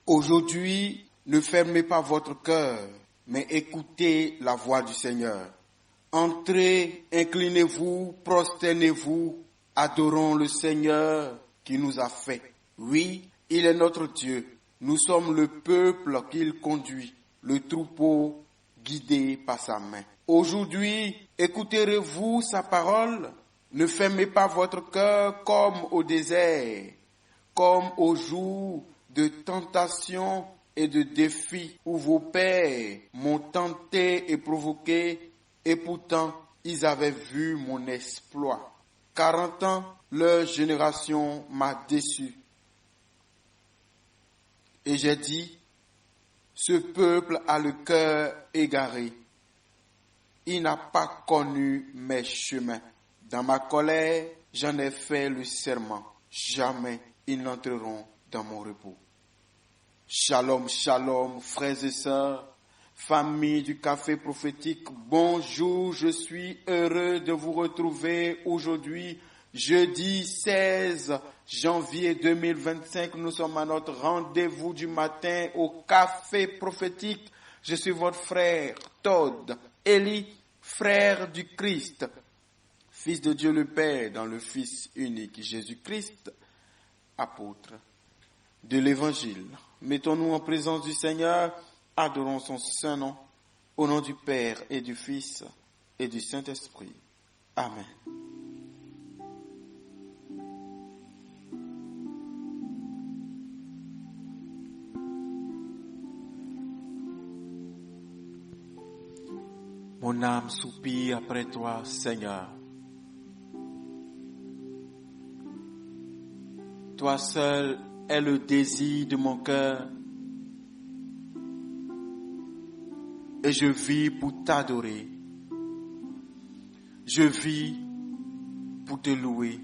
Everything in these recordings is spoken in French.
Aujourd'hui, ne fermez pas votre cœur, mais écoutez la voix du Seigneur. Entrez, inclinez-vous, prosternez-vous, adorons le Seigneur qui nous a fait. Oui, il est notre Dieu. Nous sommes le peuple qu'il conduit, le troupeau guidé par sa main. Aujourd'hui, écouterez-vous sa parole? Ne fermez pas votre cœur comme au désert, comme au jour de tentation et de défi où vos pères m'ont tenté et provoqué, et pourtant ils avaient vu mon exploit. 40 ans, leur génération m'a déçu. Et j'ai dit, ce peuple a le cœur égaré. Il n'a pas connu mes chemins. Dans ma colère, j'en ai fait le serment. Jamais ils n'entreront dans mon repos. Shalom, shalom, frères et sœurs, famille du café prophétique, bonjour, je suis heureux de vous retrouver aujourd'hui, jeudi 16 janvier 2025. Nous sommes à notre rendez-vous du matin au café prophétique. Je suis votre frère Todd Eli, frère du Christ, Fils de Dieu le Père dans le Fils unique Jésus-Christ, apôtre de l'Évangile. Mettons-nous en présence du Seigneur, adorons son saint nom, au nom du Père et du Fils et du Saint-Esprit. Amen. Mon âme soupire après toi, Seigneur. Toi seul est le désir de mon cœur. Et je vis pour t'adorer. Je vis pour te louer.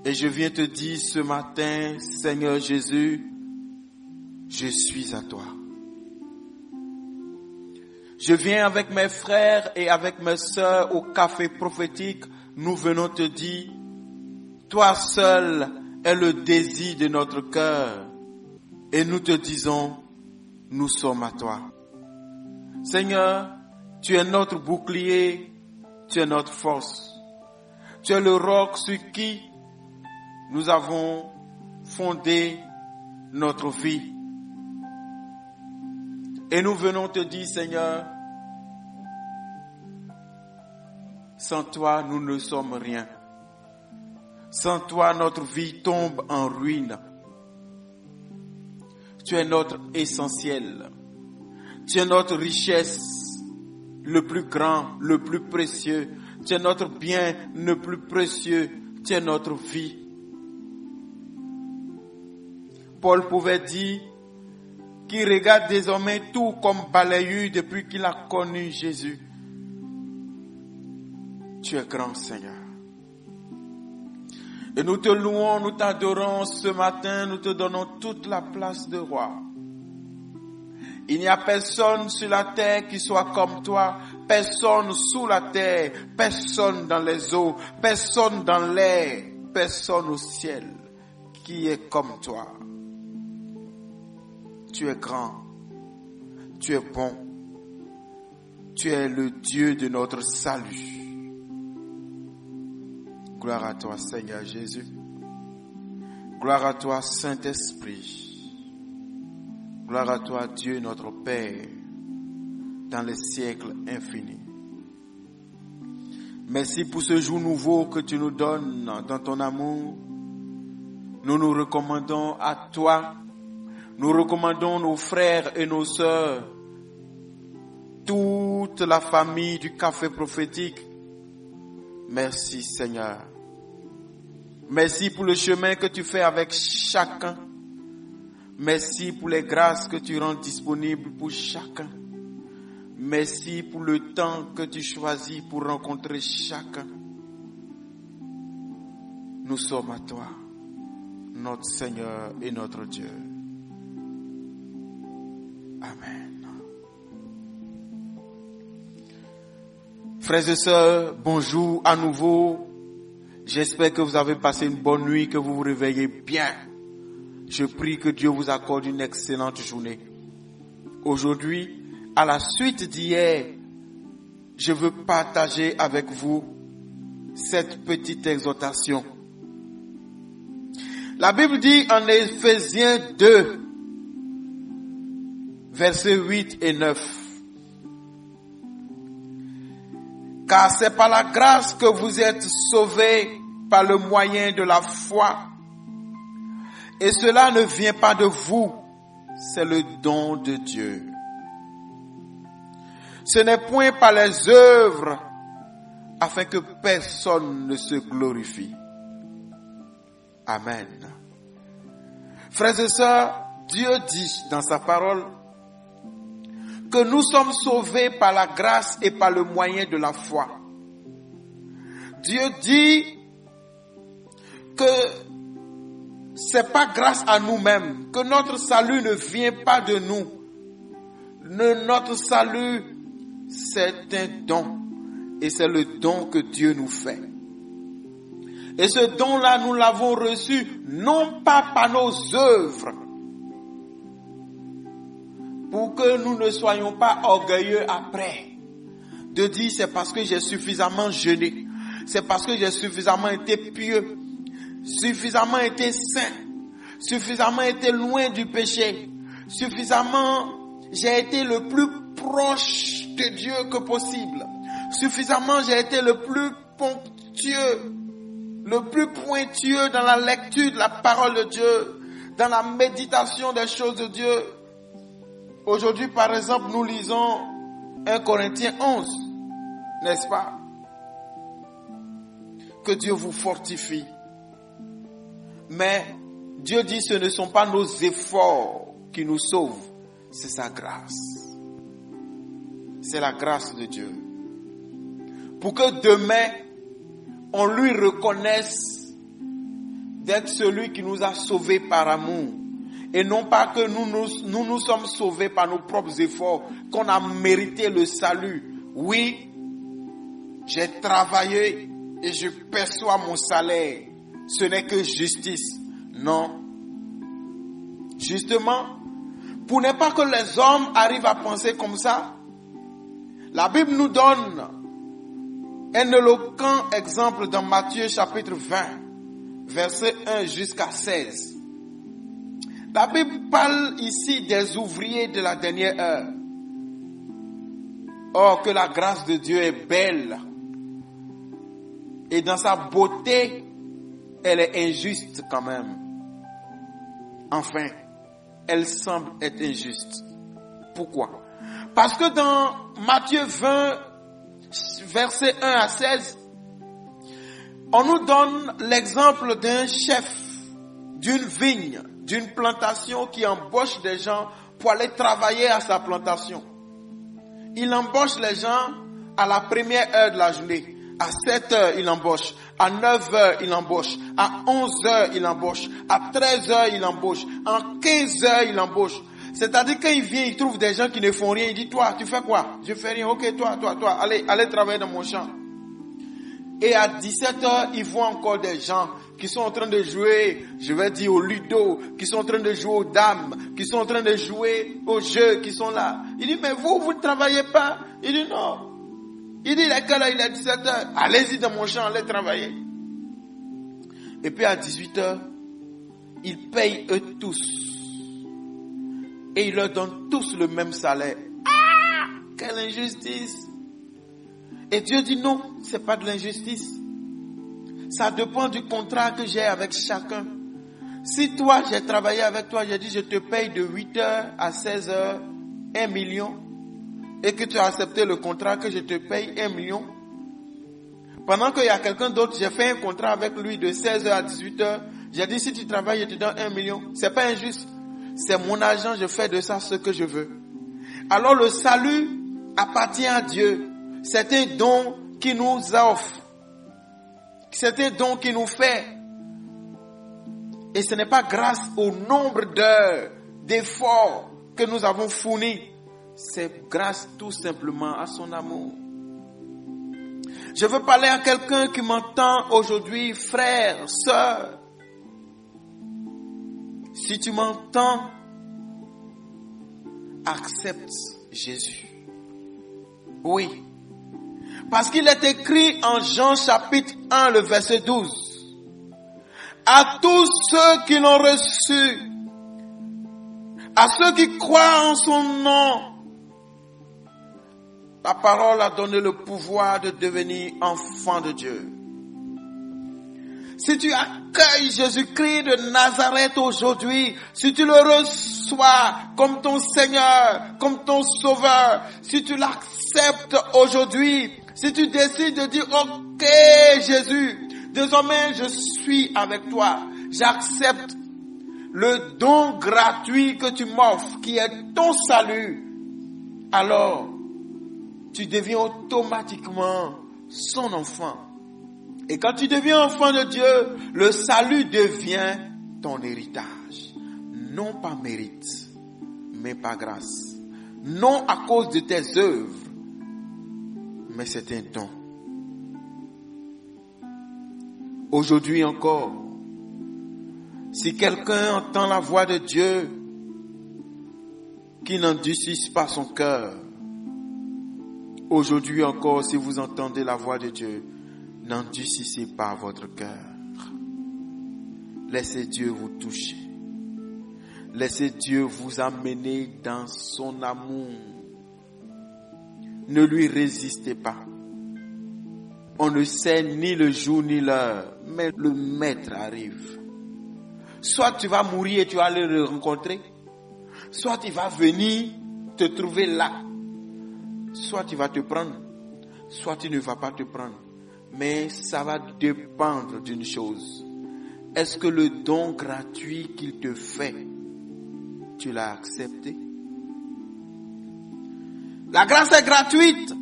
Et je viens te dire ce matin, Seigneur Jésus, je suis à toi. Je viens avec mes frères et avec mes sœurs au café prophétique. Nous venons te dire, toi seul est le désir de notre cœur. Et nous te disons, nous sommes à toi. Seigneur, tu es notre bouclier, tu es notre force. Tu es le roc sur qui nous avons fondé notre vie. Et nous venons te dire, Seigneur, sans toi, nous ne sommes rien. Sans toi, notre vie tombe en ruine. Tu es notre essentiel. Tu es notre richesse, le plus grand, le plus précieux. Tu es notre bien le plus précieux. Tu es notre vie. Paul pouvait dire qu'il regarde désormais tout comme balayé depuis qu'il a connu Jésus. Tu es grand, Seigneur. Et nous te louons, nous t'adorons ce matin, nous te donnons toute la place de roi. Il n'y a personne sur la terre qui soit comme toi, personne sous la terre, personne dans les eaux, personne dans l'air, personne au ciel qui est comme toi. Tu es grand, tu es bon, tu es le Dieu de notre salut. Gloire à toi, Seigneur Jésus. Gloire à toi, Saint-Esprit. Gloire à toi, Dieu notre Père, dans les siècles infinis. Merci pour ce jour nouveau que tu nous donnes dans ton amour. Nous nous recommandons à toi. Nous recommandons nos frères et nos sœurs, toute la famille du café prophétique. Merci, Seigneur. Merci pour le chemin que tu fais avec chacun. Merci pour les grâces que tu rends disponibles pour chacun. Merci pour le temps que tu choisis pour rencontrer chacun. Nous sommes à toi, notre Seigneur et notre Dieu. Amen. Frères et sœurs, bonjour à nouveau. J'espère que vous avez passé une bonne nuit, que vous vous réveillez bien. Je prie que Dieu vous accorde une excellente journée. Aujourd'hui, à la suite d'hier, je veux partager avec vous cette petite exhortation. La Bible dit en Éphésiens 2, versets 8 et 9. Car c'est par la grâce que vous êtes sauvés par le moyen de la foi. Et cela ne vient pas de vous, c'est le don de Dieu. Ce n'est point par les œuvres, afin que personne ne se glorifie. Amen. Frères et sœurs, Dieu dit dans sa parole que nous sommes sauvés par la grâce et par le moyen de la foi. Dieu dit que c'est pas grâce à nous-mêmes, que notre salut ne vient pas de nous. Notre salut, c'est un don. Et c'est le don que Dieu nous fait. Et ce don-là, nous l'avons reçu non pas par nos œuvres, pour que nous ne soyons pas orgueilleux après, de dire c'est parce que j'ai suffisamment jeûné, c'est parce que j'ai suffisamment été pieux, suffisamment été saint, suffisamment été loin du péché, suffisamment j'ai été le plus proche de Dieu que possible, suffisamment j'ai été le plus ponctueux, le plus pointueux dans la lecture de la parole de Dieu, dans la méditation des choses de Dieu. Aujourd'hui, par exemple, nous lisons 1 Corinthiens 11, n'est-ce pas? Que Dieu vous fortifie. Mais Dieu dit ce ne sont pas nos efforts qui nous sauvent, c'est sa grâce. C'est la grâce de Dieu. Pour que demain, on lui reconnaisse d'être celui qui nous a sauvés par amour. Et non pas que nous sommes sauvés par nos propres efforts, qu'on a mérité le salut. Oui, j'ai travaillé et je perçois mon salaire. Ce n'est que justice. Non. Justement, pour ne pas que les hommes arrivent à penser comme ça, la Bible nous donne un éloquent exemple dans Matthieu chapitre 20, verset 1 jusqu'à 16. La Bible parle ici des ouvriers de la dernière heure. Or, que la grâce de Dieu est belle. Et dans sa beauté, elle est injuste quand même. Enfin, elle semble être injuste. Pourquoi? Parce que dans Matthieu 20, versets 1 à 16, on nous donne l'exemple d'un chef d'une vigne, d'une plantation qui embauche des gens pour aller travailler à sa plantation. Il embauche les gens à la première heure de la journée. À 7 heures, il embauche. À 9 heures, il embauche. À 11 heures, il embauche. À 13 heures, il embauche. En 15 heures, il embauche. C'est-à-dire quand il vient, il trouve des gens qui ne font rien. Il dit, toi, tu fais quoi? Je fais rien. Ok, toi, allez travailler dans mon champ. Et à 17 heures, il voit encore des gens qui sont en train de jouer, je vais dire au ludo, qui sont en train de jouer aux dames, qui sont en train de jouer aux jeux, qui sont là. Il dit, mais vous ne travaillez pas? Il dit, non. Il dit, il est 17 heures. Allez-y dans mon champ, allez travailler. Et puis à 18 heures, il paye eux tous. Et il leur donne tous le même salaire. Ah! Quelle injustice! Et Dieu dit non, c'est pas de l'injustice. Ça dépend du contrat que j'ai avec chacun. Si toi, j'ai travaillé avec toi, j'ai dit je te paye de 8 heures à 16 heures 1 million. Et que tu as accepté le contrat que je te paye 1 million. Pendant qu'il y a quelqu'un d'autre, j'ai fait un contrat avec lui de 16 heures à 18 heures. J'ai dit si tu travailles, je te donne 1 million. C'est pas injuste. C'est mon argent, je fais de ça ce que je veux. Alors le salut appartient à Dieu. C'est un don qui nous offre. C'est un don qui nous fait. Et ce n'est pas grâce au nombre d'heures, d'efforts que nous avons fournis. C'est grâce tout simplement à son amour. Je veux parler à quelqu'un qui m'entend aujourd'hui, frère, sœur. Si tu m'entends, accepte Jésus. Oui. Parce qu'il est écrit en Jean chapitre 1, le verset 12. À tous ceux qui l'ont reçu, à ceux qui croient en son nom, la parole a donné le pouvoir de devenir enfant de Dieu. Si tu accueilles Jésus-Christ de Nazareth aujourd'hui, si tu le reçois comme ton Seigneur, comme ton Sauveur, si tu l'acceptes aujourd'hui, si tu décides de dire, ok Jésus, désormais je suis avec toi, j'accepte le don gratuit que tu m'offres, qui est ton salut, alors tu deviens automatiquement son enfant. Et quand tu deviens enfant de Dieu, le salut devient ton héritage. Non par mérite, mais par grâce. Non à cause de tes œuvres, mais c'est un don. Aujourd'hui encore, si quelqu'un entend la voix de Dieu qui n'endurcisse pas son cœur, aujourd'hui encore, si vous entendez la voix de Dieu, n'endurcissez pas votre cœur. Laissez Dieu vous toucher. Laissez Dieu vous amener dans son amour. Ne lui résistez pas. On ne sait ni le jour ni l'heure, mais le maître arrive. Soit tu vas mourir et tu vas le rencontrer, soit il va venir te trouver là. Soit tu vas te prendre, soit tu ne vas pas te prendre. Mais ça va dépendre d'une chose. Est-ce que le don gratuit qu'il te fait, tu l'as accepté? La grâce est gratuite.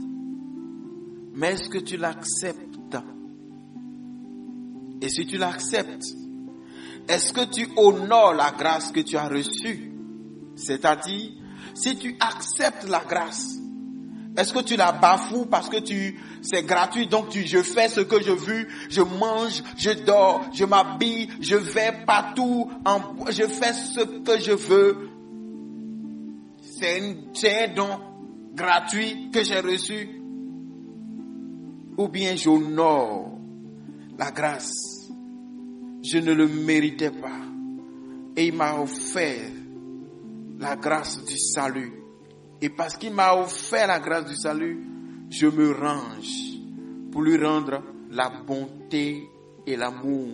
Mais est-ce que tu l'acceptes? Et si tu l'acceptes, est-ce que tu honores la grâce que tu as reçue? C'est-à-dire, si tu acceptes la grâce, est-ce que tu la bafoues parce que c'est gratuit, donc je fais ce que je veux, je mange, je dors, je m'habille, je vais partout, je fais ce que je veux. C'est un don gratuit que j'ai reçu. Ou bien j'honore la grâce. Je ne le méritais pas. Et il m'a offert la grâce du salut. Et parce qu'il m'a offert la grâce du salut, je me range pour lui rendre la bonté et l'amour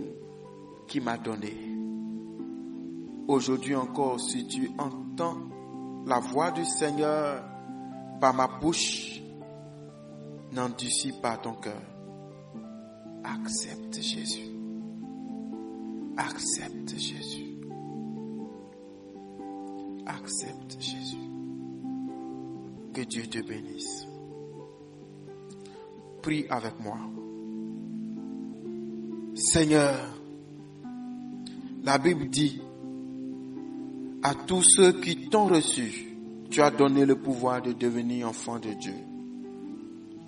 qu'il m'a donné. Aujourd'hui encore, si tu entends la voix du Seigneur par ma bouche, n'endurcis pas ton cœur. Accepte Jésus. Accepte Jésus. Accepte Jésus. Que Dieu te bénisse. Prie avec moi. Seigneur, la Bible dit, à tous ceux qui t'ont reçu, tu as donné le pouvoir de devenir enfant de Dieu.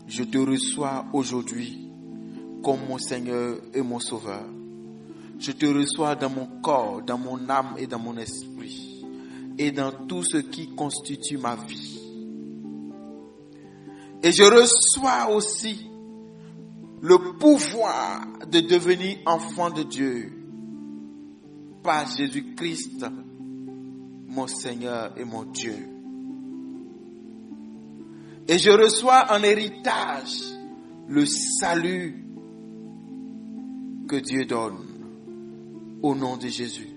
Je te reçois aujourd'hui comme mon Seigneur et mon Sauveur. Je te reçois dans mon corps, dans mon âme et dans mon esprit, et dans tout ce qui constitue ma vie. Et je reçois aussi le pouvoir de devenir enfant de Dieu par Jésus-Christ, mon Seigneur et mon Dieu. Et je reçois en héritage le salut que Dieu donne au nom de Jésus.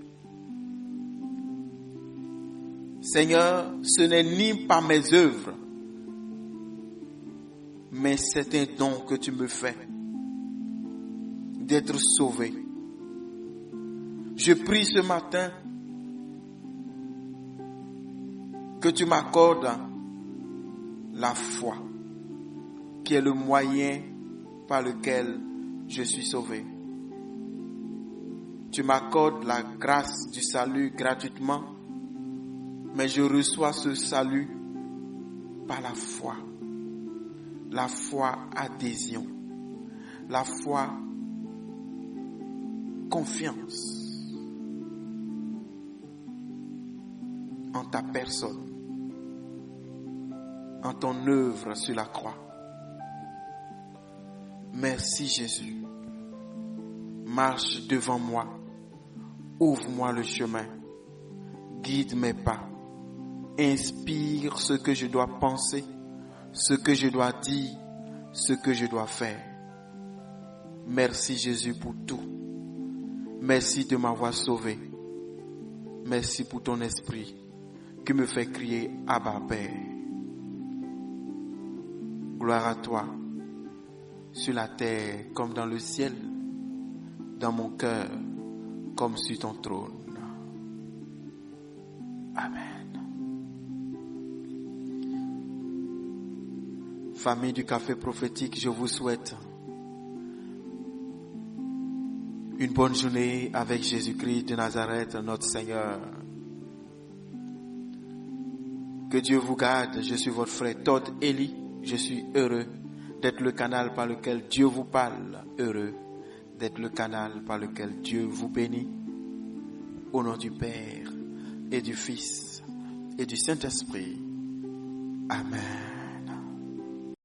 Seigneur, ce n'est ni par mes œuvres, mais c'est un don que tu me fais d'être sauvé. Je prie ce matin que tu m'accordes la foi, qui est le moyen par lequel je suis sauvé. Tu m'accordes la grâce du salut gratuitement, mais je reçois ce salut par la foi adhésion. la foi, confiance en ta personne, en ton œuvre sur la croix. Merci Jésus. Marche devant moi. Ouvre-moi le chemin. Guide mes pas. Inspire ce que je dois penser, ce que je dois dire, ce que je dois faire. Merci Jésus pour tout. Merci de m'avoir sauvé. Merci pour ton esprit qui me fait crier Abba Père. Gloire à toi, sur la terre comme dans le ciel, dans mon cœur comme sur ton trône. Amen. Famille du Café Prophétique, je vous souhaite une bonne journée avec Jésus-Christ de Nazareth, notre Seigneur. Que Dieu vous garde. Je suis votre frère Todd Eli. Je suis heureux d'être le canal par lequel Dieu vous parle. Heureux d'être le canal par lequel Dieu vous bénit. Au nom du Père et du Fils et du Saint-Esprit. Amen.